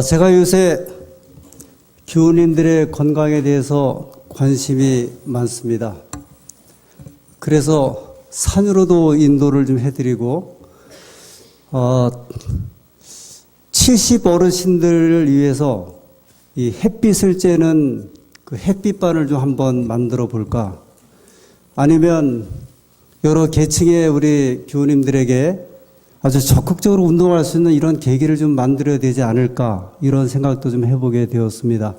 제가 요새 교우님들의 건강에 대해서 관심이 많습니다. 그래서 산으로도 인도를 좀 해드리고, 70 어르신들을 위해서 이 햇빛을 쬐는 그 햇빛반을 좀 한번 만들어 볼까? 아니면 여러 계층의 우리 교우님들에게 아주 적극적으로 운동할 수 있는 이런 계기를 좀 만들어야 되지 않을까, 이런 생각도 좀 해보게 되었습니다.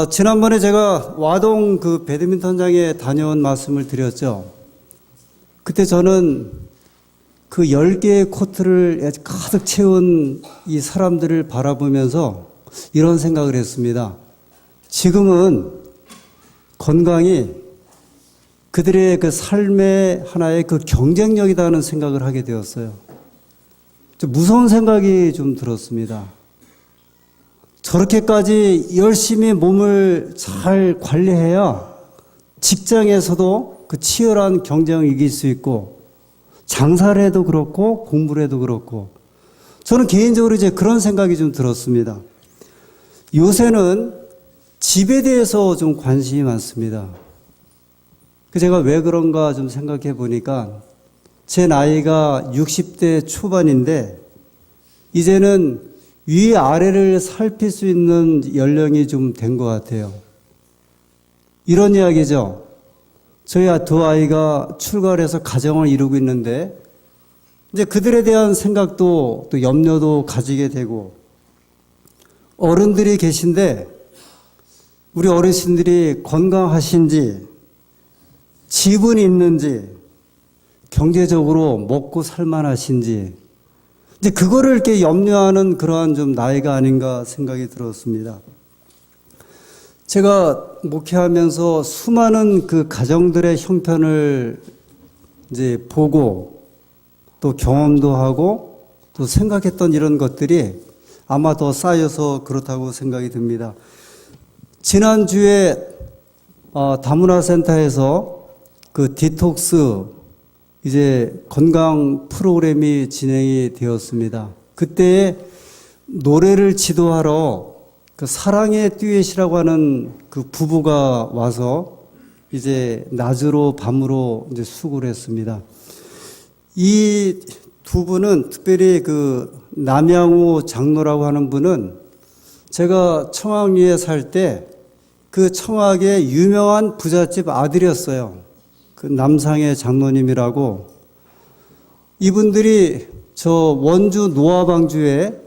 지난번에 제가 와동 그 배드민턴장에 다녀온 말씀을 드렸죠. 그때 저는 그 10개의 코트를 가득 채운 이 사람들을 바라보면서 이런 생각을 했습니다. 지금은 건강이 그들의 그 삶의 하나의 그 경쟁력이라는 생각을 하게 되었어요. 좀 무서운 생각이 좀 들었습니다. 저렇게까지 열심히 몸을 잘 관리해야 직장에서도 그 치열한 경쟁을 이길 수 있고, 장사를 해도 그렇고 공부를 해도 그렇고, 저는 개인적으로 이제 그런 생각이 좀 들었습니다. 요새는 집에 대해서 좀 관심이 많습니다. 제가 왜 그런가 좀 생각해 보니까 제 나이가 60대 초반인데 이제는 위아래를 살필 수 있는 연령이 좀 된 것 같아요. 이런 이야기죠. 저희 두 아이가 출가를 해서 가정을 이루고 있는데 이제 그들에 대한 생각도 또 염려도 가지게 되고, 어른들이 계신데 우리 어르신들이 건강하신지, 집은 있는지, 경제적으로 먹고 살만하신지, 이제 그거를 이렇게 염려하는 그러한 좀 나이가 아닌가 생각이 들었습니다. 제가 목회하면서 수많은 그 가정들의 형편을 이제 보고 또 경험도 하고 또 생각했던 이런 것들이 아마 더 쌓여서 그렇다고 생각이 듭니다. 지난주에 다문화센터에서 그 디톡스 이제 건강 프로그램이 진행이 되었습니다. 그때 노래를 지도하러 그 사랑의 듀엣이라고 하는 그 부부가 와서 이제 낮으로 밤으로 이제 수고를 했습니다. 이 두 분은 특별히 그 남양우 장로라고 하는 분은 제가 청학리에 살 때 그 청학의 유명한 부잣집 아들이었어요. 그 남상의 장로님이라고. 이분들이 저 원주 노화방주에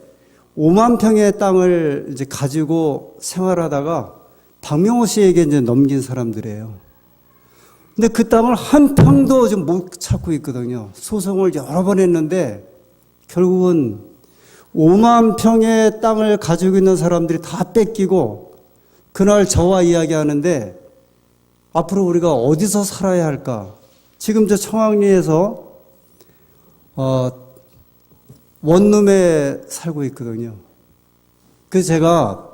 5만 평의 땅을 이제 가지고 생활하다가 박명호 씨에게 이제 넘긴 사람들이에요. 근데 그 땅을 한 평도 좀 못 찾고 있거든요. 소송을 여러 번 했는데 결국은 5만 평의 땅을 가지고 있는 사람들이 다 뺏기고, 그날 저와 이야기하는데 앞으로 우리가 어디서 살아야 할까? 지금 저 청학리에서 원룸에 살고 있거든요. 그래서 제가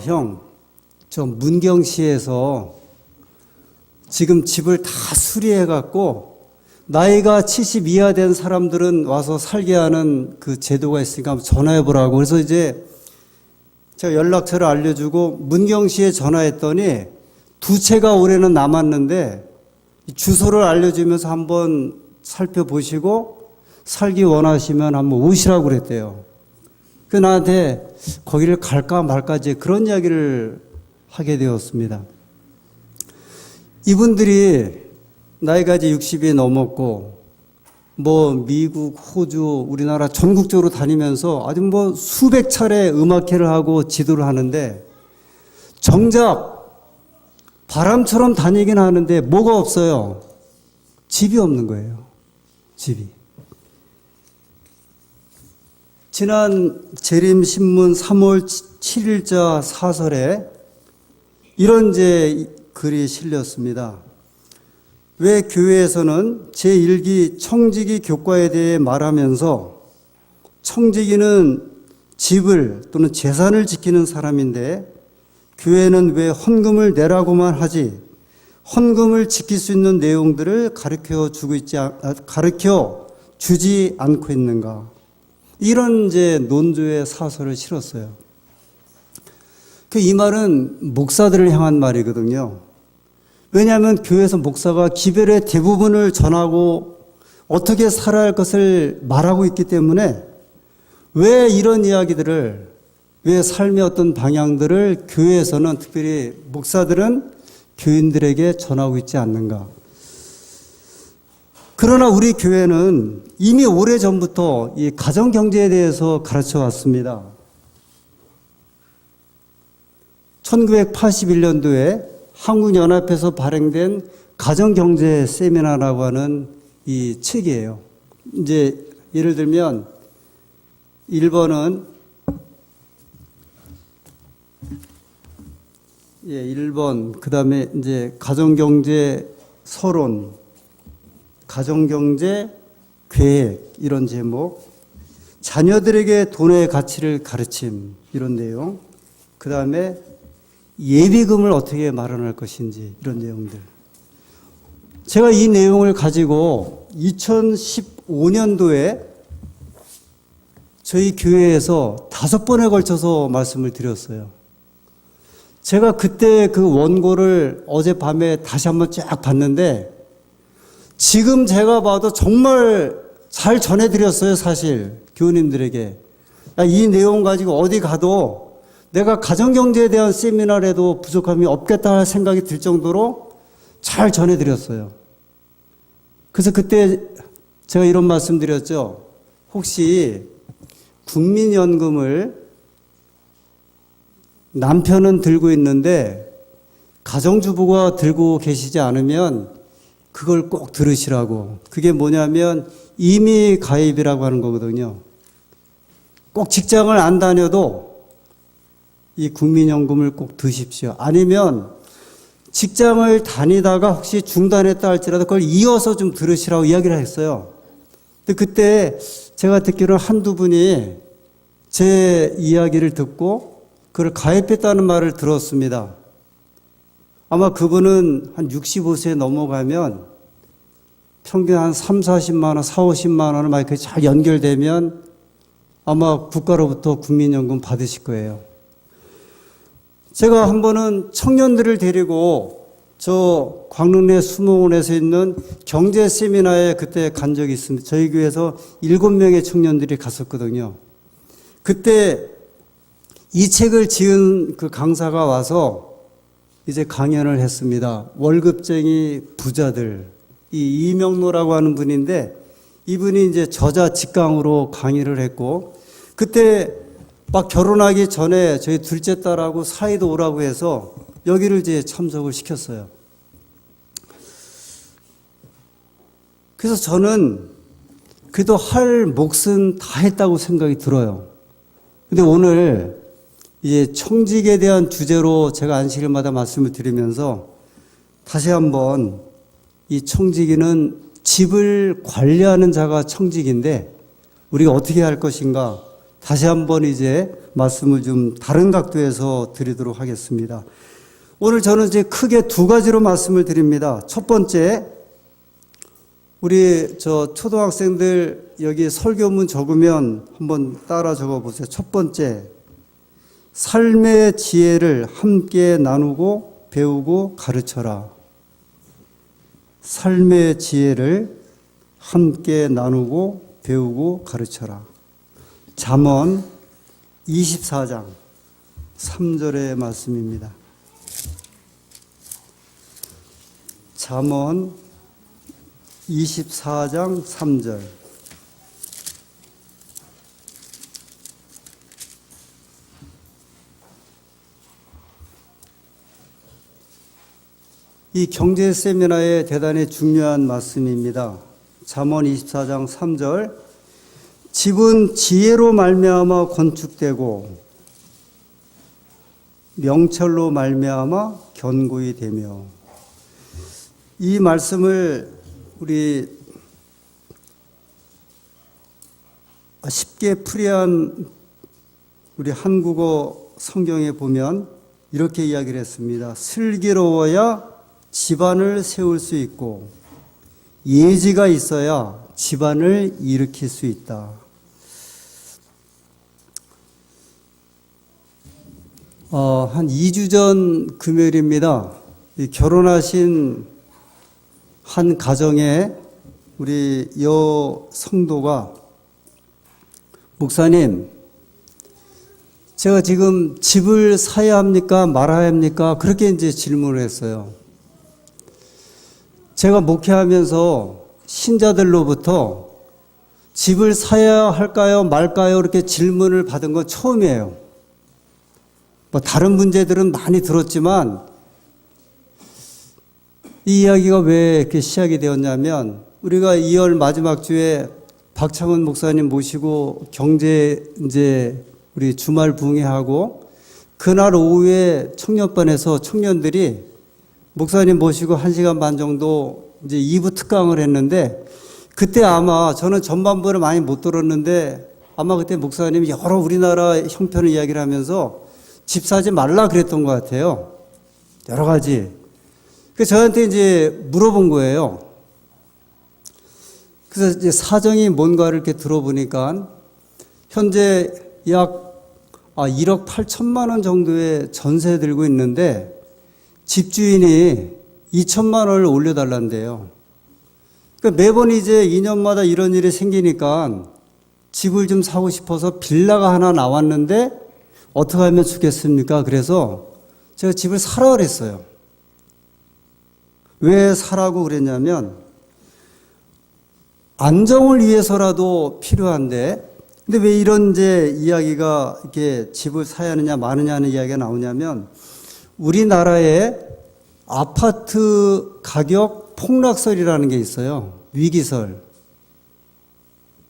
형, 저 문경시에서 지금 집을 다 수리해 갖고 나이가 70 이하 된 사람들은 와서 살게 하는 그 제도가 있으니까 한번 전화해 보라고. 그래서 이제 제가 연락처를 알려주고 문경시에 전화했더니 두 채가 올해는 남았는데 주소를 알려주면서 한번 살펴보시고 살기 원하시면 한번 오시라고 그랬대요. 그 나한테 거기를 갈까 말까 이제 그런 이야기를 하게 되었습니다. 이분들이 나이가 이제 60이 넘었고 뭐 미국, 호주, 우리나라 전국적으로 다니면서 아주 뭐 수백 차례 음악회를 하고 지도를 하는데 정작 바람처럼 다니긴 하는데 뭐가 없어요? 집이 없는 거예요. 집이. 지난 재림신문 3월 7일자 사설에 이런 이제 글이 실렸습니다. 왜 교회에서는 제1기 청지기 교과에 대해 말하면서 청지기는 집을 또는 재산을 지키는 사람인데 교회는 왜 헌금을 내라고만 하지 헌금을 지킬 수 있는 내용들을 가르쳐 주지 않고 있는가? 이런 이제 논조의 사설을 실었어요. 이 말은 목사들을 향한 말이거든요. 왜냐하면 교회에서 목사가 기별의 대부분을 전하고 어떻게 살아야 할 것을 말하고 있기 때문에 왜 이런 이야기들을, 왜 삶의 어떤 방향들을 교회에서는, 특별히 목사들은 교인들에게 전하고 있지 않는가. 그러나 우리 교회는 이미 오래전부터 이 가정경제에 대해서 가르쳐 왔습니다. 1981년도에 한국연합에서 발행된 가정경제 세미나라고 하는 이 책이에요. 이제 예를 들면 1번은 1번, 그다음에 이제 가정경제 서론, 가정경제 계획, 이런 제목, 자녀들에게 돈의 가치를 가르침, 이런 내용, 그다음에 예비금을 어떻게 마련할 것인지, 이런 내용들. 제가 이 내용을 가지고 2015년도에 저희 교회에서 5번에 걸쳐서 말씀을 드렸어요. 제가 그때 그 원고를 어젯밤에 다시 한번 쫙 봤는데 지금 제가 봐도 정말 잘 전해드렸어요, 사실. 교우님들에게. 이 내용 가지고 어디 가도 내가 가정경제에 대한 세미나를 해도 부족함이 없겠다 생각이 들 정도로 잘 전해드렸어요. 그래서 그때 제가 이런 말씀 드렸죠. 혹시 국민연금을 남편은 들고 있는데 가정주부가 들고 계시지 않으면 그걸 꼭 들으시라고. 그게 뭐냐면 임의 가입이라고 하는 거거든요. 꼭 직장을 안 다녀도 이 국민연금을 꼭 드십시오. 아니면 직장을 다니다가 혹시 중단했다 할지라도 그걸 이어서 좀 들으시라고 이야기를 했어요. 근데 그때 제가 듣기로는 한두 분이 제 이야기를 듣고 그걸 가입했다는 말을 들었습니다. 아마 그분은 한 65세 넘어가면 평균 한 3, 40만 원, 4, 50만 원을 만약에 잘 연결되면 아마 국가로부터 국민연금 받으실 거예요. 제가 한 번은 청년들을 데리고 저 광릉내 수목원에서 있는 경제 세미나에 그때 간 적이 있습니다. 저희 교회에서 7명의 청년들이 갔었거든요. 그때 이 책을 지은 그 강사가 와서 이제 강연을 했습니다. 월급쟁이 부자들. 이 이명노라고 하는 분인데 이분이 이제 저자 직강으로 강의를 했고 그때 막 결혼하기 전에 저희 둘째 딸하고 사이도 오라고 해서 여기를 이제 참석을 시켰어요. 그래서 저는 그래도 할 몫은 다 했다고 생각이 들어요. 근데 오늘 이제 청직에 대한 주제로 제가 안식일마다 말씀을 드리면서 다시 한번 이 청지기는 집을 관리하는 자가 청직인데 우리가 어떻게 할 것인가 다시 한번 이제 말씀을 좀 다른 각도에서 드리도록 하겠습니다. 오늘 저는 이제 크게 2가지로 말씀을 드립니다. 첫 번째, 우리 저 초등학생들 여기 설교문 적으면 한번 따라 적어 보세요. 첫 번째, 삶의 지혜를 함께 나누고 배우고 가르쳐라. 삶의 지혜를 함께 나누고 배우고 가르쳐라. 잠언 24장 3절의 말씀입니다. 잠언 24장 3절. 이 경제 세미나에 대단히 중요한 말씀입니다. 잠언 24장 3절. 집은 지혜로 말미암아 건축되고 명철로 말미암아 견고히 되며. 이 말씀을 우리 쉽게 풀이한 우리 한국어 성경에 보면 이렇게 이야기를 했습니다. 슬기로워야 집안을 세울 수 있고 예지가 있어야 집안을 일으킬 수 있다. 한 2주 전 금요일입니다. 이 결혼하신 한 가정에 우리 여 성도가 목사님, 제가 지금 집을 사야 합니까? 말아야 합니까? 그렇게 이제 질문을 했어요. 제가 목회하면서 신자들로부터 집을 사야 할까요? 말까요? 이렇게 질문을 받은 건 처음이에요. 뭐 다른 문제들은 많이 들었지만 이 이야기가 왜 이렇게 시작이 되었냐면 우리가 2월 마지막 주에 박창훈 목사님 모시고 경제 이제 우리 주말 붕회하고 그날 오후에 청년반에서 청년들이 목사님 모시고 1시간 반 정도 이제 2부 특강을 했는데 그때 아마 저는 전반부를 많이 못 들었는데 아마 그때 목사님이 여러 우리나라 형편을 이야기를 하면서 집 사지 말라 그랬던 것 같아요. 여러 가지. 그래서 저한테 이제 물어본 거예요. 그래서 이제 사정이 뭔가를 이렇게 들어보니까 현재 약 1억 8천만 원 정도의 전세 들고 있는데 집주인이 2천만 원을 올려달란대요. 그러니까 매번 이제 2년마다 이런 일이 생기니까 집을 좀 사고 싶어서 빌라가 하나 나왔는데 어떻게 하면 좋겠습니까? 그래서 제가 집을 사라 그랬어요. 왜 사라고 그랬냐면 안정을 위해서라도 필요한데 근데 왜 이런 이제 이야기가 이렇게 집을 사야 하느냐 마느냐 하는 이야기가 나오냐면 우리나라에 아파트 가격 폭락설이라는 게 있어요. 위기설.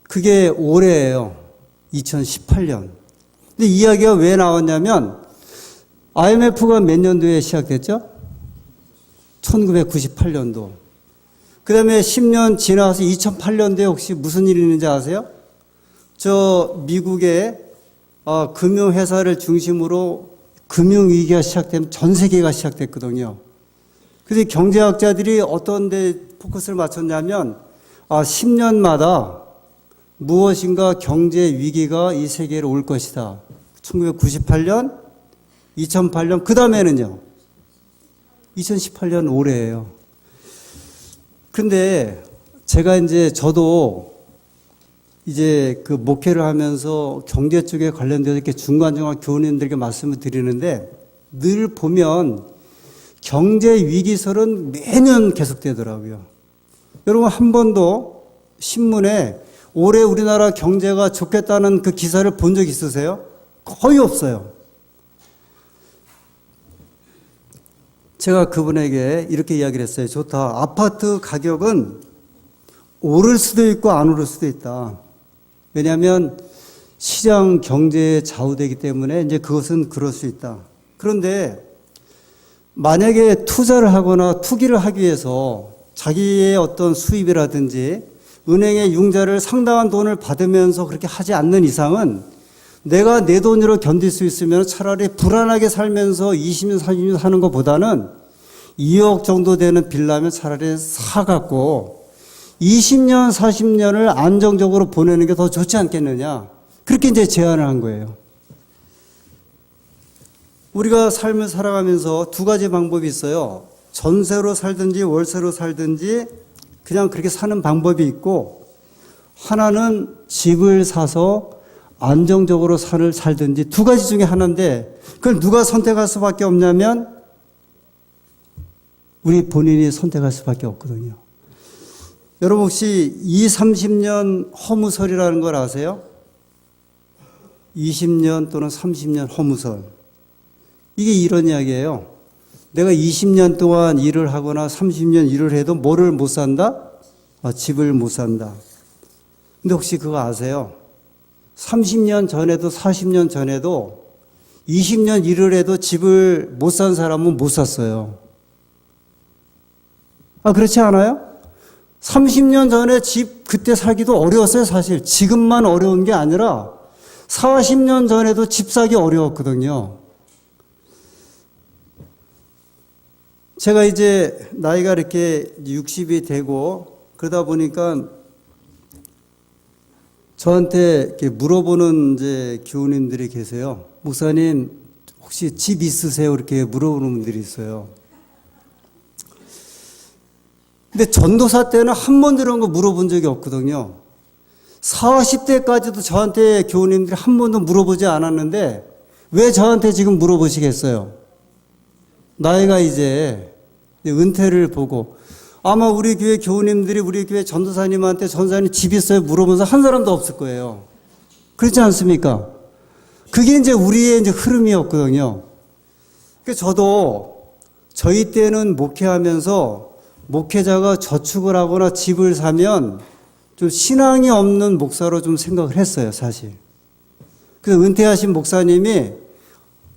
그게 올해예요. 2018년. 근데 이야기가 왜 나왔냐면 IMF가 몇 년도에 시작됐죠? 1998년도. 그 다음에 10년 지나서 2008년도에 혹시 무슨 일이 있는지 아세요? 저 미국의 금융회사를 중심으로 금융위기가 시작되면 전 세계가 시작됐거든요. 그래서 경제학자들이 어떤 데 포커스를 맞췄냐면 10년마다 무엇인가 경제 위기가 이 세계로 올 것이다. 1998년, 2008년, 그 다음에는요. 2018년 올해예요. 근데 제가 이제 저도 이제 그 목회를 하면서 경제 쪽에 관련돼서 이렇게 중간중간 교우님들에게 말씀을 드리는데 늘 보면 경제 위기설은 매년 계속되더라고요. 여러분 한 번도 신문에 올해 우리나라 경제가 좋겠다는 그 기사를 본 적 있으세요? 거의 없어요. 제가 그분에게 이렇게 이야기를 했어요. 좋다. 아파트 가격은 오를 수도 있고 안 오를 수도 있다. 왜냐하면 시장 경제에 좌우되기 때문에 이제 그것은 그럴 수 있다. 그런데 만약에 투자를 하거나 투기를 하기 위해서 자기의 어떤 수입이라든지 은행의 융자를 상당한 돈을 받으면서 그렇게 하지 않는 이상은 내가 내 돈으로 견딜 수 있으면 차라리 불안하게 살면서 20년, 30년 사는 것보다는 2억 정도 되는 빌라면 차라리 사갖고 20년, 40년을 안정적으로 보내는 게 더 좋지 않겠느냐. 그렇게 이제 제안을 한 거예요. 우리가 삶을 살아가면서 두 가지 방법이 있어요. 전세로 살든지 월세로 살든지 그냥 그렇게 사는 방법이 있고 하나는 집을 사서 안정적으로 살든지 두 가지 중에 하나인데 그걸 누가 선택할 수밖에 없냐면 우리 본인이 선택할 수밖에 없거든요. 여러분 혹시 20, 30년 허무설이라는 걸 아세요? 20년 또는 30년 허무설. 이게 이런 이야기예요. 내가 20년 동안 일을 하거나 30년 일을 해도 뭐를 못 산다? 집을 못 산다. 근데 혹시 그거 아세요? 30년 전에도 40년 전에도 20년 일을 해도 집을 못 산 사람은 못 샀어요. 그렇지 않아요? 30년 전에 집 그때 살기도 어려웠어요, 사실. 지금만 어려운 게 아니라 40년 전에도 집 사기 어려웠거든요. 제가 이제 나이가 이렇게 60이 되고 그러다 보니까 저한테 이렇게 물어보는 이제 교우님들이 계세요. 목사님, 혹시 집 있으세요? 이렇게 물어보는 분들이 있어요. 근데 전도사 때는 한 번도 이런 거 물어본 적이 없거든요. 40대까지도 저한테 교우님들이 한 번도 물어보지 않았는데 왜 저한테 지금 물어보시겠어요? 나이가 이제 은퇴를 보고 아마 우리 교회 교우님들이 우리 교회 전도사님한테 전도사님 집 있어요? 물어보면서 한 사람도 없을 거예요. 그렇지 않습니까? 그게 이제 우리의 이제 흐름이었거든요. 그래서 저도 저희 때는 목회하면서 목회자가 저축을 하거나 집을 사면 좀 신앙이 없는 목사로 좀 생각을 했어요, 사실. 그래서 은퇴하신 목사님이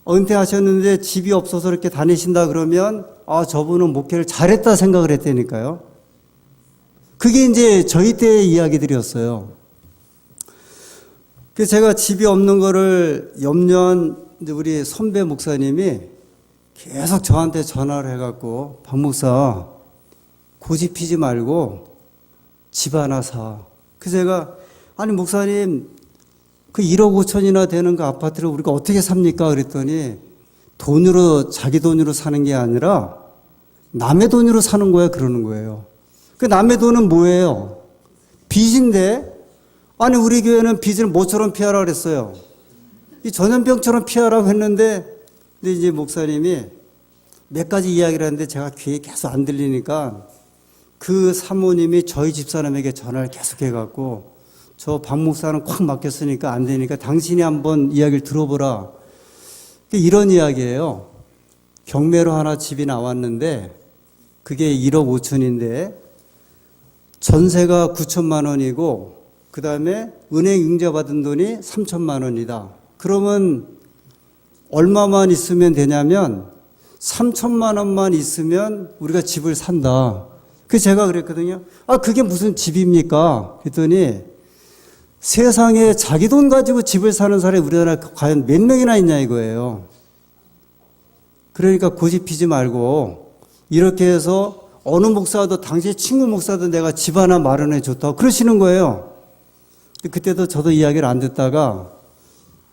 은퇴하셨는데 집이 없어서 이렇게 다니신다 그러면 아, 저분은 목회를 잘했다 생각을 했다니까요. 그게 이제 저희 때의 이야기들이었어요. 그래서 제가 집이 없는 거를 염려한 이제 우리 선배 목사님이 계속 저한테 전화를 해갖고 박 목사 고집 피지 말고 집 하나 사. 그래서 제가 아니 목사님 그 1억 5천이나 되는 그 아파트를 우리가 어떻게 삽니까? 그랬더니 돈으로 자기 돈으로 사는 게 아니라 남의 돈으로 사는 거야 그러는 거예요. 그 남의 돈은 뭐예요? 빚인데 아니 우리 교회는 빚을 뭐처럼 피하라 그랬어요. 이 전염병처럼 피하라고 했는데 근데 이제 목사님이 몇 가지 이야기를 하는데 제가 귀에 계속 안 들리니까 그 사모님이 저희 집사람에게 전화를 계속 해갖고 저 박 목사는 콱 막혔으니까 안 되니까 당신이 한번 이야기를 들어보라. 이런 이야기예요. 경매로 하나 집이 나왔는데 그게 1억 5천인데 전세가 9천만 원이고 그 다음에 은행 융자 받은 돈이 3천만 원이다. 그러면 얼마만 있으면 되냐면 3천만 원만 있으면 우리가 집을 산다. 그래서 제가 그랬거든요. 아, 그게 무슨 집입니까? 그랬더니 세상에 자기 돈 가지고 집을 사는 사람이 우리나라에 과연 몇 명이나 있냐 이거예요. 그러니까 고집 피지 말고 이렇게 해서 어느 목사도 당시 친구 목사도 내가 집 하나 마련해 줬다고 그러시는 거예요. 그때도 저도 이야기를 안 듣다가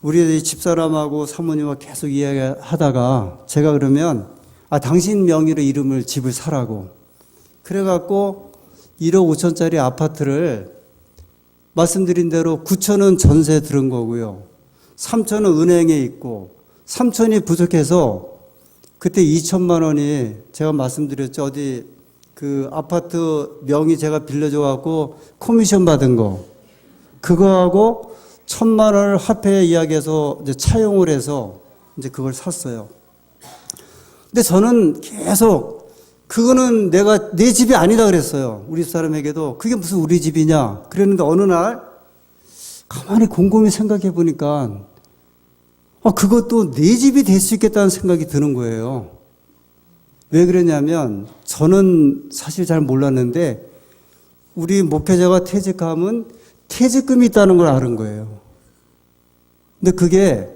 우리 집사람하고 사모님하고 계속 이야기하다가 제가 그러면 아, 당신 명의로 이름을 집을 사라고. 그래갖고 1억 5천짜리 아파트를 말씀드린 대로 9천은 전세 들은 거고요. 3천은 은행에 있고 3천이 부족해서 그때 2천만 원이 제가 말씀드렸죠. 어디 그 아파트 명의 제가 빌려줘갖고 커미션 받은 거. 그거하고 1,000만 원을 화폐에 이야기해서 이제 차용을 해서 이제 그걸 샀어요. 근데 저는 계속 그거는 내가 내 집이 아니다 그랬어요. 우리 사람에게도 그게 무슨 우리 집이냐. 그랬는데 어느 날 가만히 곰곰이 생각해 보니까 그것도 내 집이 될 수 있겠다는 생각이 드는 거예요. 왜 그러냐면 저는 사실 잘 몰랐는데 우리 목회자가 퇴직하면 퇴직금이 있다는 걸 아는 거예요. 근데 그게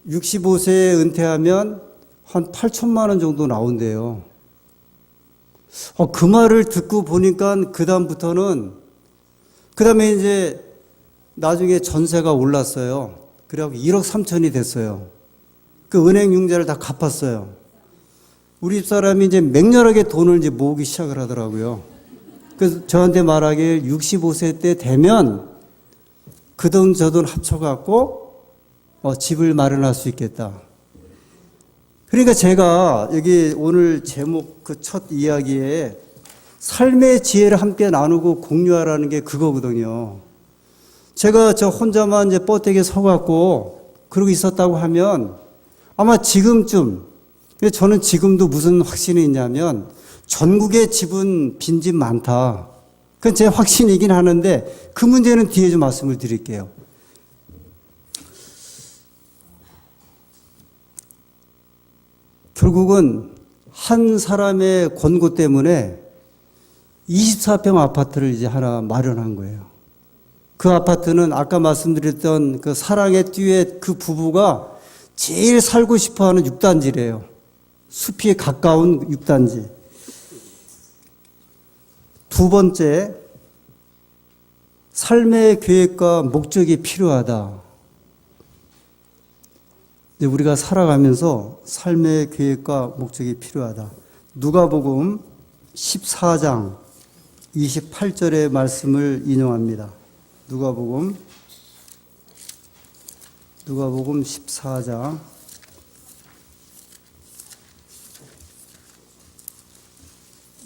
65세에 은퇴하면 한 8천만 원 정도 나온대요. 그 말을 듣고 보니까 그다음부터는 그다음에 이제 나중에 전세가 올랐어요. 그래갖고 1억 3천이 됐어요. 그 은행 융자를 다 갚았어요. 우리 집사람이 이제 맹렬하게 돈을 이제 모으기 시작을 하더라고요. 그래서 저한테 말하길 65세 때 되면 그 돈 저 돈 합쳐갖고 집을 마련할 수 있겠다. 그러니까 제가 여기 오늘 제목 그 첫 이야기에 삶의 지혜를 함께 나누고 공유하라는 게 그거거든요. 제가 저 혼자만 이제 뻗대기에 서갖고 그러고 있었다고 하면 아마 지금쯤, 저는 지금도 무슨 확신이 있냐면 전국의 집은 빈집 많다. 그건 제 확신이긴 하는데 그 문제는 뒤에 좀 말씀을 드릴게요. 결국은 한 사람의 권고 때문에 24평 아파트를 이제 하나 마련한 거예요. 그 아파트는 아까 말씀드렸던 그 사랑의 듀엣 그 부부가 제일 살고 싶어 하는 6단지래요. 숲이 가까운 6단지. 두 번째, 삶의 계획과 목적이 필요하다. 이제 우리가 살아가면서 삶의 계획과 목적이 필요하다. 누가복음 14장 28절의 말씀을 인용합니다. 누가복음 14장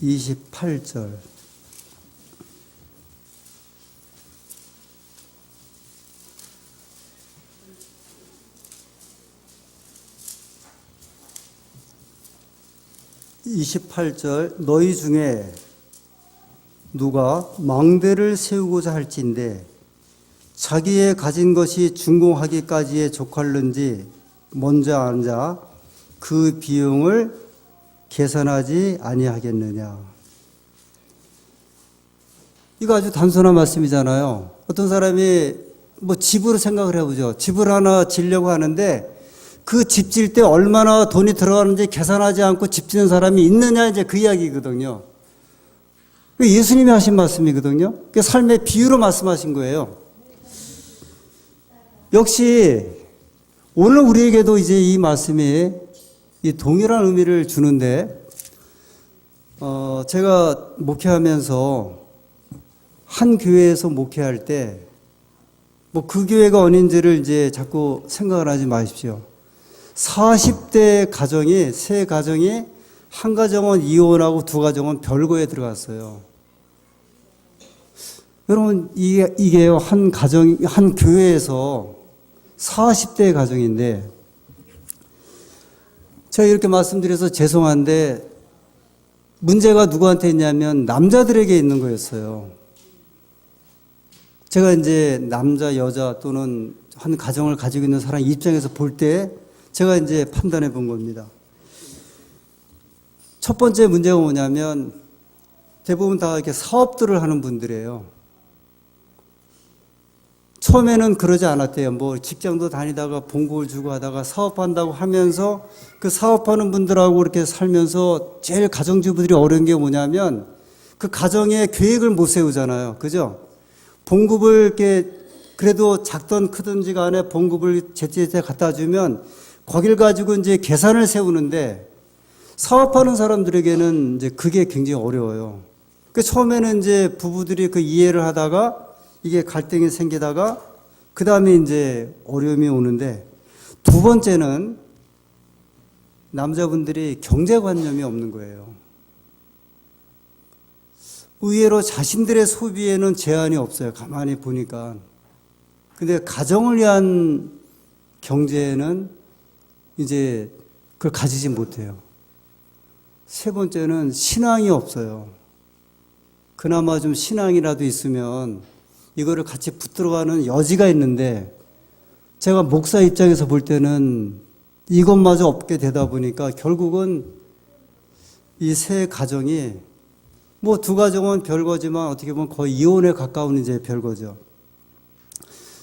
28절. 너희 중에 누가 망대를 세우고자 할진대 자기의 가진 것이 준공하기까지에 족할는지 먼저 앉아 그 비용을 계산하지 아니하겠느냐. 이거 아주 단순한 말씀이잖아요. 어떤 사람이 뭐 집으로 생각을 해보죠. 집을 하나 지려고 하는데 그 집 질 때 얼마나 돈이 들어가는지 계산하지 않고 집 짓는 사람이 있느냐, 이제 그 이야기거든요. 예수님이 하신 말씀이거든요. 그 삶의 비유로 말씀하신 거예요. 역시 오늘 우리에게도 이제 이 말씀이 이 동일한 의미를 주는데, 제가 목회하면서 한 교회에서 목회할 때, 뭐 그 교회가 어딘지를 이제 자꾸 생각을 하지 마십시오. 40대 가정이, 세 가정이 한 가정은 이혼하고 두 가정은 별거에 들어갔어요. 여러분, 이게요, 한 가정, 한 교회에서 40대 가정인데, 제가 이렇게 말씀드려서 죄송한데, 문제가 누구한테 있냐면 남자들에게 있는 거였어요. 제가 이제 남자, 여자 또는 한 가정을 가지고 있는 사람 입장에서 볼 때 제가 이제 판단해 본 겁니다. 첫 번째 문제가 뭐냐면 대부분 다 이렇게 사업들을 하는 분들이에요. 처음에는 그러지 않았대요. 뭐 직장도 다니다가 봉급을 주고 하다가 사업한다고 하면서 그 사업하는 분들하고 이렇게 살면서 제일 가정주부들이 어려운 게 뭐냐면 그 가정에 계획을 못 세우잖아요. 그죠? 봉급을 이렇게 그래도 작든 크든지 간에 봉급을 제때제때 갖다 주면 거길 가지고 이제 계산을 세우는데 사업하는 사람들에게는 이제 그게 굉장히 어려워요. 그 처음에는 이제 부부들이 그 이해를 하다가 이게 갈등이 생기다가 그 다음에 이제 어려움이 오는데 두 번째는 남자분들이 경제관념이 없는 거예요. 의외로 자신들의 소비에는 제한이 없어요. 가만히 보니까. 근데 가정을 위한 경제는 이제 그걸 가지지 못해요. 세 번째는 신앙이 없어요. 그나마 좀 신앙이라도 있으면 이거를 같이 붙들어가는 여지가 있는데 제가 목사 입장에서 볼 때는 이것마저 없게 되다 보니까 결국은 이 세 가정이 뭐 두 가정은 별거지만 어떻게 보면 거의 이혼에 가까운 이제 별거죠.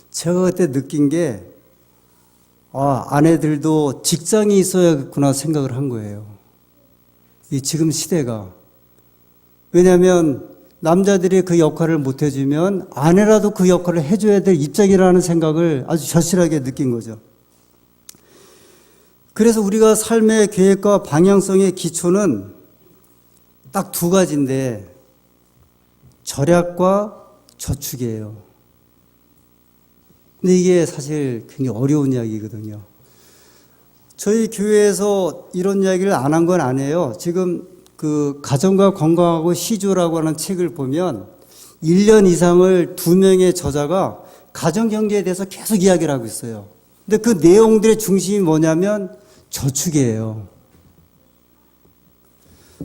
제가 그때 느낀 게 아내들도 직장이 있어야겠구나 생각을 한 거예요. 이 지금 시대가. 왜냐하면 남자들이 그 역할을 못 해주면 아내라도 그 역할을 해줘야 될 입장이라는 생각을 아주 절실하게 느낀 거죠. 그래서 우리가 삶의 계획과 방향성의 기초는 딱 두 가지인데 절약과 저축이에요. 근데 이게 사실 굉장히 어려운 이야기거든요. 저희 교회에서 이런 이야기를 안 한 건 아니에요. 지금 그 가정과 건강하고 시조라고 하는 책을 보면 1년 이상을 2명의 저자가 가정경제에 대해서 계속 이야기를 하고 있어요. 근데 그 내용들의 중심이 뭐냐면 저축이에요.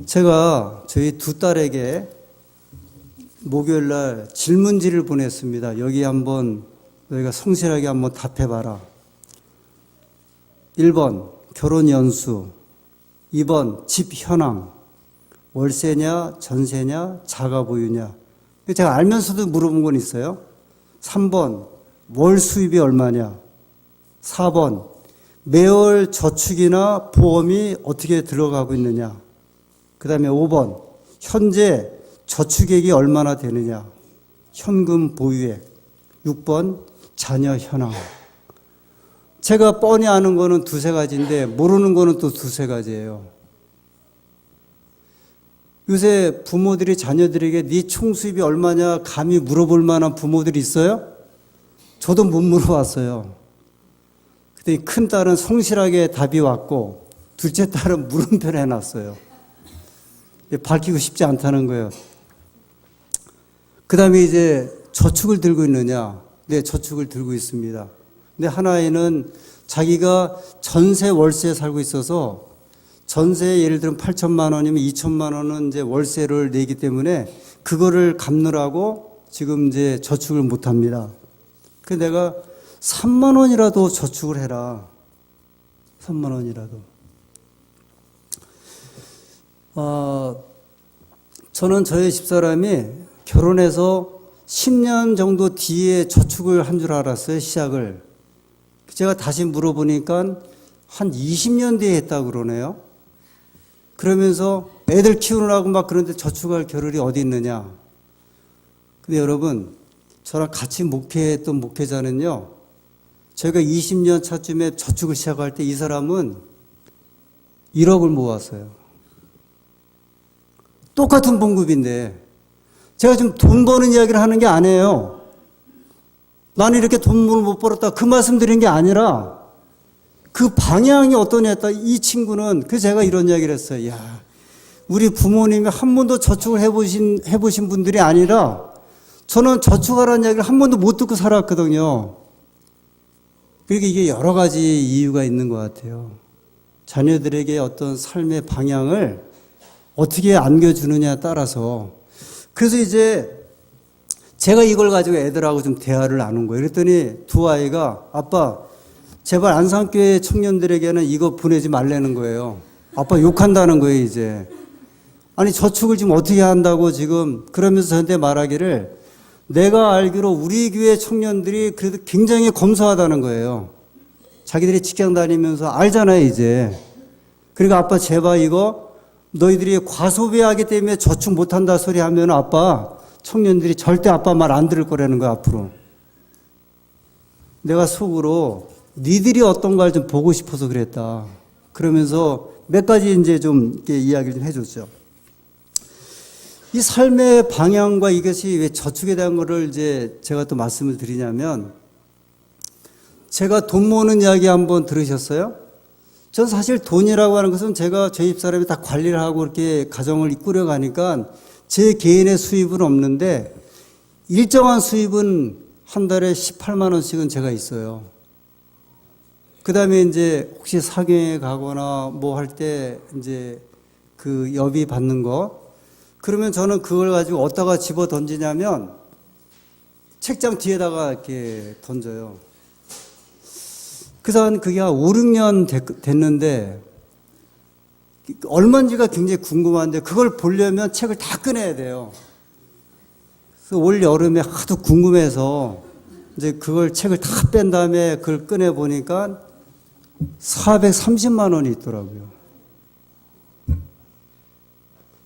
제가 저희 두 딸에게 목요일 날 질문지를 보냈습니다. 여기 한번 너희가 성실하게 한번 답해봐라. 1번 결혼 연수, 2번 집 현황, 월세냐 전세냐 자가 보유냐. 제가 알면서도 물어본 건 있어요. 3번 월 수입이 얼마냐. 4번 매월 저축이나 보험이 어떻게 들어가고 있느냐. 그 다음에 5번 현재 저축액이 얼마나 되느냐. 현금 보유액. 6번 자녀 현황. 제가 뻔히 아는 거는 두세 가지인데 모르는 거는 또 두세 가지예요. 요새 부모들이 자녀들에게 네 총수입이 얼마냐 감히 물어볼 만한 부모들이 있어요? 저도 못 물어봤어요. 그때 큰 딸은 성실하게 답이 왔고 둘째 딸은 물음표를 해놨어요. 밝히고 싶지 않다는 거예요. 그 다음에 이제 저축을 들고 있느냐? 네, 저축을 들고 있습니다. 근데 하나에는 자기가 전세 월세에 살고 있어서 전세 예를 들면 8천만 원이면 2천만 원은 이제 월세를 내기 때문에 그거를 갚느라고 지금 이제 저축을 못 합니다. 그래서 내가 3만 원이라도 저축을 해라. 3만 원이라도. 저는 저희 집사람이 결혼해서 10년 정도 뒤에 저축을 한 줄 알았어요, 시작을. 제가 다시 물어보니까 한 20년 뒤에 했다고 그러네요. 그러면서 애들 키우느라고 막 그런데 저축할 겨를이 어디 있느냐. 근데 여러분, 저랑 같이 목회했던 목회자는요, 저희가 20년 차쯤에 저축을 시작할 때 이 사람은 1억을 모았어요. 똑같은 봉급인데, 제가 지금 돈 버는 이야기를 하는 게 아니에요. 나는 이렇게 돈을 못 벌었다. 그 말씀 드린 게 아니라, 그 방향이 어떠냐 했다. 이 친구는, 그래서 제가 이런 이야기를 했어요. 야, 우리 부모님이 한 번도 저축을 해보신 분들이 아니라, 저는 저축하라는 이야기를 한 번도 못 듣고 살았거든요. 그러니까 이게 여러 가지 이유가 있는 것 같아요. 자녀들에게 어떤 삶의 방향을 어떻게 안겨주느냐에 따라서. 그래서 이제 제가 이걸 가지고 애들하고 좀 대화를 나눈 거예요. 그랬더니 두 아이가 아빠, 제발 안산교회 청년들에게는 이거 보내지 말라는 거예요. 아빠 욕한다는 거예요, 이제. 아니, 저축을 지금 어떻게 한다고 지금 그러면서 저한테 말하기를 내가 알기로 우리 교회 청년들이 그래도 굉장히 검소하다는 거예요. 자기들이 직장 다니면서 알잖아요, 이제. 그러니까 아빠 제발 이거 너희들이 과소비하기 때문에 저축 못한다 소리 하면 아빠, 청년들이 절대 아빠 말 안 들을 거라는 거야, 앞으로. 내가 속으로 니들이 어떤가를 좀 보고 싶어서 그랬다. 그러면서 몇 가지 이제 좀 이렇게 이야기를 좀 해줬죠. 이 삶의 방향과 이것이 왜 저축에 대한 거를 이제 제가 또 말씀을 드리냐면, 제가 돈 모으는 이야기 한번 들으셨어요? 전 사실 돈이라고 하는 것은 제가 저희 집사람이 다 관리를 하고 이렇게 가정을 꾸려가니까 제 개인의 수입은 없는데 일정한 수입은 한 달에 18만 원씩은 제가 있어요. 그 다음에 이제 혹시 사경에 가거나 뭐 할 때 이제 그 여비 받는 거, 그러면 저는 그걸 가지고 어디다가 집어 던지냐면 책장 뒤에다가 이렇게 던져요. 그래서 그게 한 5, 6년 됐는데 얼마인지가 굉장히 궁금한데 그걸 보려면 책을 다 꺼내야 돼요. 그래서 올 여름에 하도 궁금해서 이제 그걸 책을 다 뺀 다음에 그걸 꺼내 보니까 430만 원이 있더라고요.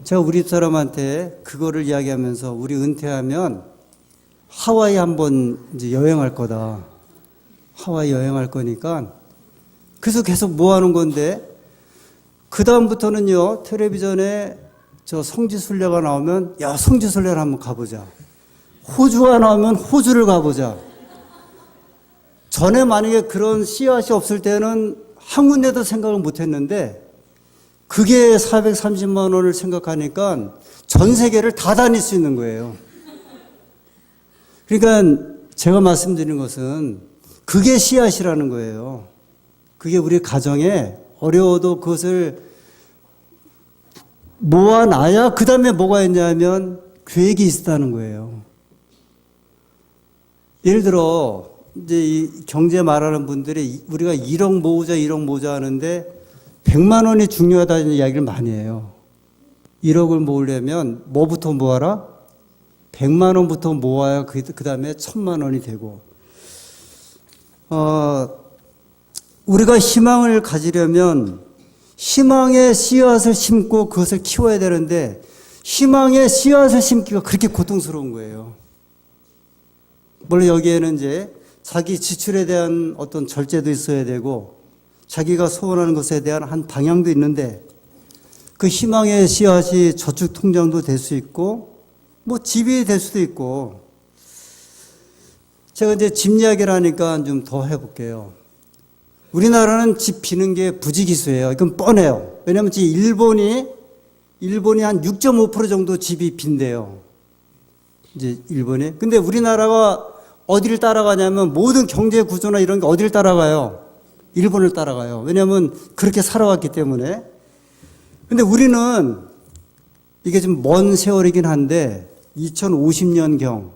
제가 우리 사람한테 그거를 이야기하면서 우리 은퇴하면 하와이 한번 이제 여행할 거다. 하와이 여행할 거니까. 그래서 계속 모아놓은 건데, 그다음부터는요, 텔레비전에 저 성지순례가 나오면, 야, 성지순례를 한번 가보자. 호주가 나오면 호주를 가보자. 전에 만약에 그런 씨앗이 없을 때는 한 군데도 생각을 못 했는데, 그게 430만 원을 생각하니까 전 세계를 다 다닐 수 있는 거예요. 그러니까 제가 말씀드리는 것은 그게 씨앗이라는 거예요. 그게 우리 가정에 어려워도 그것을 모아놔야 그 다음에 뭐가 있냐면 계획이 있다는 거예요. 예를 들어 이제 이 경제 말하는 분들이 우리가 1억 모으자 1억 모으자 하는데 100만 원이 중요하다는 이야기를 많이 해요. 1억을 모으려면 뭐부터 모아라? 100만 원부터 모아야 그 다음에 1000만 원이 되고, 우리가 희망을 가지려면 희망의 씨앗을 심고 그것을 키워야 되는데 희망의 씨앗을 심기가 그렇게 고통스러운 거예요. 물론 여기에는 이제 자기 지출에 대한 어떤 절제도 있어야 되고 자기가 소원하는 것에 대한 한 방향도 있는데 그 희망의 씨앗이 저축통장도 될 수 있고 뭐 집이 될 수도 있고 제가 이제 집 이야기를 하니까 좀 더 해볼게요. 우리나라는 집 비는 게 부지기수예요. 이건 뻔해요. 왜냐하면 지금 일본이 한 6.5% 정도 집이 빈대요. 이제 일본이. 근데 우리나라가 어디를 따라가냐면 모든 경제 구조나 이런 게 어디를 따라가요? 일본을 따라가요. 왜냐하면 그렇게 살아왔기 때문에. 근데 우리는 이게 좀 먼 세월이긴 한데 2050년경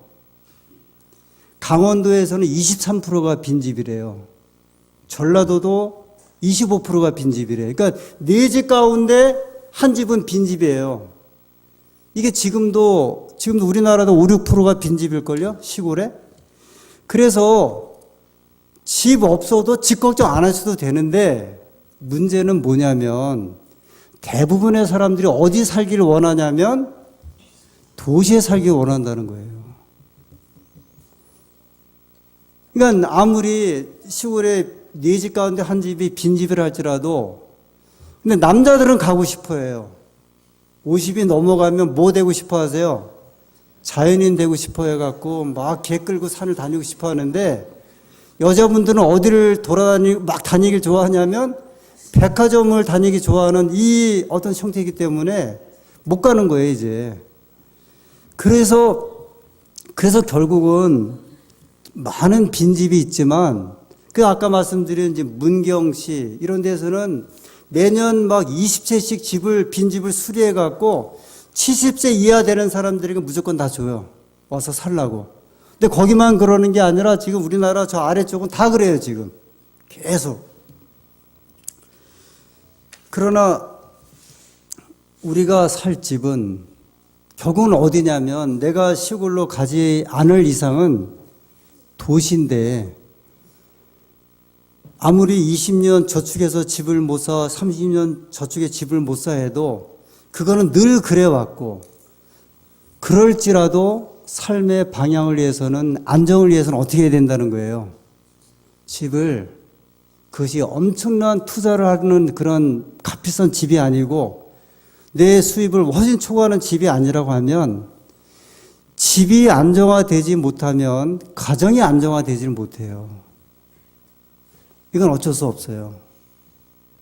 강원도에서는 23%가 빈집이래요. 전라도도 25%가 빈집이래요. 그러니까 4집 가운데 한 집은 빈집이에요. 이게 지금도 우리나라도 5, 6%가 빈집일걸요? 시골에? 그래서 집 없어도 집 걱정 안 하셔도 되는데 문제는 뭐냐면 대부분의 사람들이 어디 살기를 원하냐면 도시에 살기를 원한다는 거예요. 그러니까 아무리 시골에 4집 가운데 한 집이 빈집이라 할지라도 근데 남자들은 가고 싶어 해요. 50이 넘어가면 뭐 되고 싶어 하세요? 자연인 되고 싶어 해갖고 막 개 끌고 산을 다니고 싶어 하는데 여자분들은 어디를 막 다니길 좋아하냐면 백화점을 다니기 좋아하는 이 어떤 형태이기 때문에 못 가는 거예요, 이제. 그래서 결국은 많은 빈집이 있지만 그 아까 말씀드린 이제 문경시 이런 데서는 매년 막 20채씩 빈집을 수리해 갖고 70세 이하 되는 사람들에게 무조건 다 줘요. 와서 살라고. 근데 거기만 그러는 게 아니라 지금 우리나라 저 아래쪽은 다 그래요, 지금. 계속. 그러나 우리가 살 집은 결국은 어디냐면 내가 시골로 가지 않을 이상은 도시인데 아무리 20년 저축해서 집을 못 사, 30년 저축해 집을 못 사 해도 그거는 늘 그래왔고 그럴지라도 삶의 방향을 위해서는 안정을 위해서는 어떻게 해야 된다는 거예요. 집을 그것이 엄청난 투자를 하는 그런 값비싼 집이 아니고 내 수입을 훨씬 초과하는 집이 아니라고 하면 집이 안정화되지 못하면 가정이 안정화되지를 못해요. 이건 어쩔 수 없어요.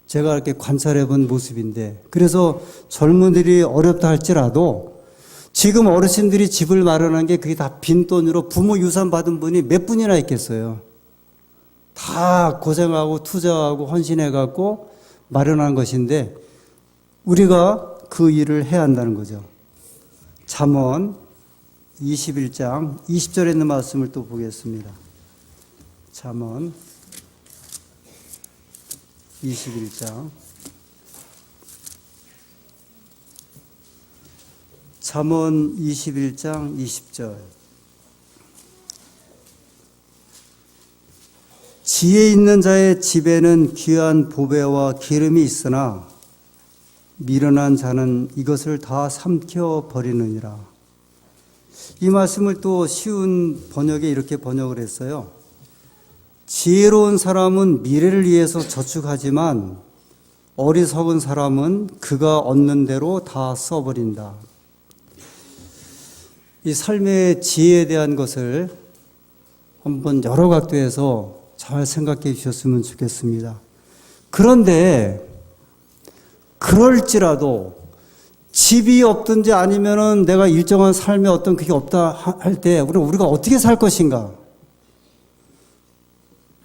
제가 이렇게 관찰해 본 모습인데 그래서 젊은이들이 어렵다 할지라도 지금 어르신들이 집을 마련한 게 그게 다 빈돈으로 부모 유산 받은 분이 몇 분이나 있겠어요. 다 고생하고 투자하고 헌신해 갖고 마련한 것인데 우리가 그 일을 해야 한다는 거죠. 잠언 21장 20절에 있는 말씀을 또 보겠습니다. 잠언 21장 잠언 21장 20절 지혜 있는 자의 집에는 귀한 보배와 기름이 있으나 미련한 자는 이것을 다 삼켜 버리느니라. 이 말씀을 또 쉬운 번역에 이렇게 번역을 했어요. 지혜로운 사람은 미래를 위해서 저축하지만 어리석은 사람은 그가 얻는 대로 다 써버린다. 이 삶의 지혜에 대한 것을 한번 여러 각도에서 잘 생각해 주셨으면 좋겠습니다. 그런데 그럴지라도 집이 없든지 아니면은 내가 일정한 삶에 어떤 그게 없다 할 때 우리가 어떻게 살 것인가?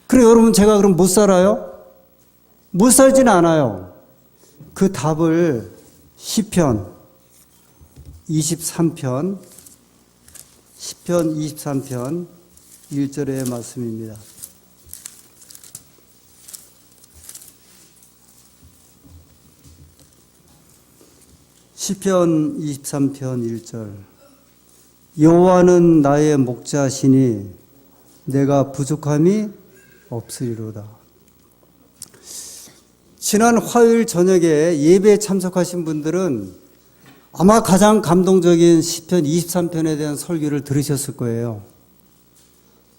그래 여러분 제가 그럼 못 살아요? 못 살지는 않아요. 그 답을 시편 23편 1절의 말씀입니다. 시편 23편 1절 여호와는 나의 목자시니 내가 부족함이 없으리로다. 지난 화요일 저녁에 예배에 참석하신 분들은 아마 가장 감동적인 시편 23편에 대한 설교를 들으셨을 거예요.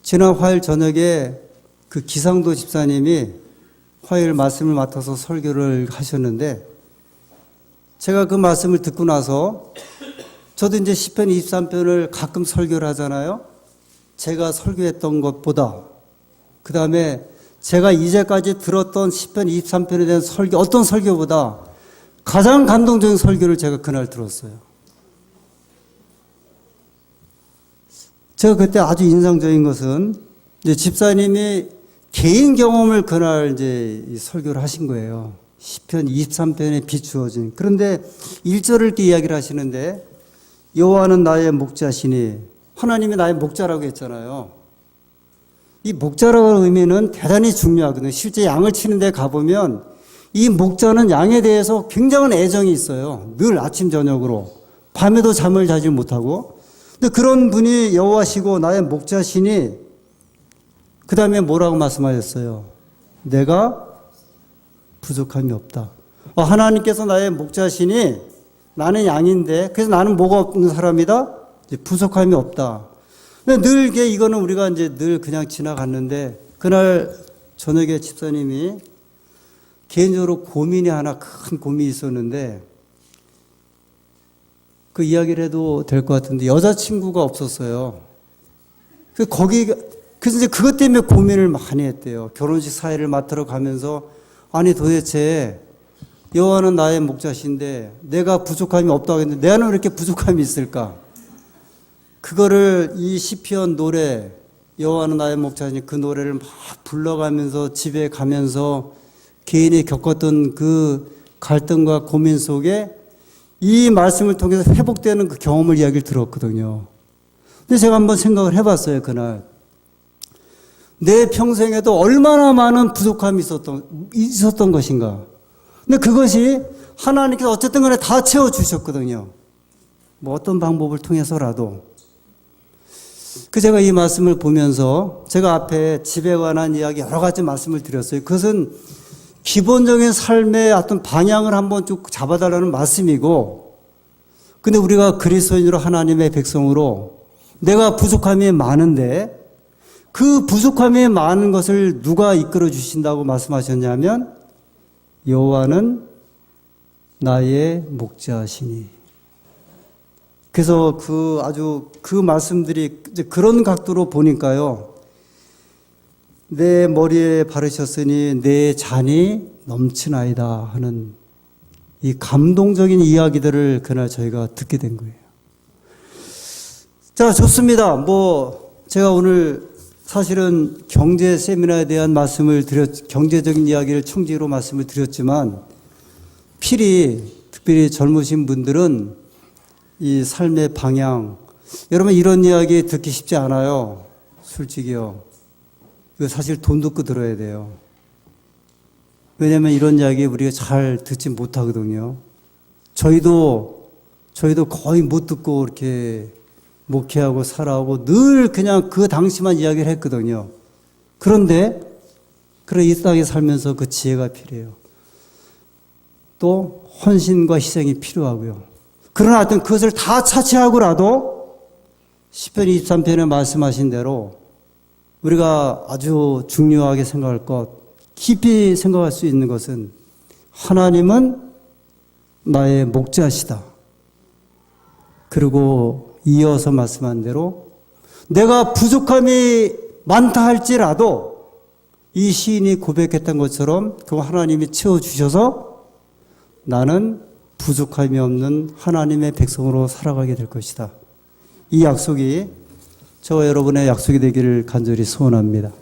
지난 화요일 저녁에 그 기상도 집사님이 화요일 말씀을 맡아서 설교를 하셨는데 제가 그 말씀을 듣고 나서 저도 이제 시편 23편을 가끔 설교를 하잖아요. 제가 설교했던 것보다 그 다음에 제가 이제까지 들었던 시편 23편에 대한 설교, 어떤 설교보다 가장 감동적인 설교를 제가 그날 들었어요. 제가 그때 아주 인상적인 것은 이제 집사님이 개인 경험을 그날 이제 설교를 하신 거예요. 시편 23편에 비추어진. 그런데 1절을 이렇게 이야기를 하시는데 여호와는 나의 목자시니, 하나님이 나의 목자라고 했잖아요. 이 목자라는 의미는 대단히 중요하거든요. 실제 양을 치는 데 가보면 이 목자는 양에 대해서 굉장한 애정이 있어요. 늘 아침 저녁으로. 밤에도 잠을 자지 못하고. 근데 그런 분이 여호와시고 나의 목자시니 그 다음에 뭐라고 말씀하셨어요? 내가 부족함이 없다. 하나님께서 나의 목자시니 나는 양인데 그래서 나는 뭐가 없는 사람이다? 이제 부족함이 없다. 근데 늘 이거는 우리가 이제 늘 그냥 지나갔는데 그날 저녁에 집사님이 개인적으로 고민이 하나 큰 고민이 있었는데 그 이야기를 해도 될 것 같은데 여자친구가 없었어요. 그래서 이제 그것 때문에 고민을 많이 했대요. 결혼식 사회를 맡으러 가면서 아니 도대체 여호와는 나의 목자신데 내가 부족함이 없다고 했는데 내가 왜 이렇게 부족함이 있을까? 그거를 이 시편 노래 여호와는 나의 목자시니 그 노래를 막 불러가면서 집에 가면서 개인이 겪었던 그 갈등과 고민 속에 이 말씀을 통해서 회복되는 그 경험을 이야기를 들었거든요. 근데 제가 한번 생각을 해봤어요. 그날 내 평생에도 얼마나 많은 부족함이 있었던 것인가. 근데 그것이 하나님께서 어쨌든 간에 다 채워주셨거든요. 뭐 어떤 방법을 통해서라도. 제가 이 말씀을 보면서 제가 앞에 집에 관한 이야기 여러 가지 말씀을 드렸어요. 그것은 기본적인 삶의 어떤 방향을 한번 쭉 잡아달라는 말씀이고, 근데 우리가 그리스도인으로 하나님의 백성으로 내가 부족함이 많은데 그 부족함이 많은 것을 누가 이끌어 주신다고 말씀하셨냐면 여호와는 나의 목자시니. 그래서 그 말씀들이 이제 그런 각도로 보니까요. 내 머리에 바르셨으니 내 잔이 넘치나이다 하는 이 감동적인 이야기들을 그날 저희가 듣게 된 거예요. 자, 좋습니다. 제가 오늘 사실은 경제 세미나에 대한 경제적인 이야기를 총지로 말씀을 드렸지만 특별히 젊으신 분들은 이 삶의 방향, 여러분 이런 이야기 듣기 쉽지 않아요. 솔직히요. 이거 사실 돈 듣고 들어야 돼요. 왜냐하면 이런 이야기 우리가 잘 듣지 못하거든요. 저희도 거의 못 듣고 이렇게 목회하고 살아오고 늘 그냥 그 당시만 이야기를 했거든요. 그런데 이 땅에 살면서 그 지혜가 필요해요. 또 헌신과 희생이 필요하고요. 그러나 하여튼 그것을 다 차치하고라도 시편 23편에 말씀하신 대로 우리가 아주 중요하게 생각할 것, 깊이 생각할 수 있는 것은 하나님은 나의 목자시다. 그리고 이어서 말씀한 대로 내가 부족함이 많다 할지라도 이 시인이 고백했던 것처럼 그 하나님이 채워주셔서 나는 부족함이 없는 하나님의 백성으로 살아가게 될 것이다. 이 약속이 저와 여러분의 약속이 되기를 간절히 소원합니다.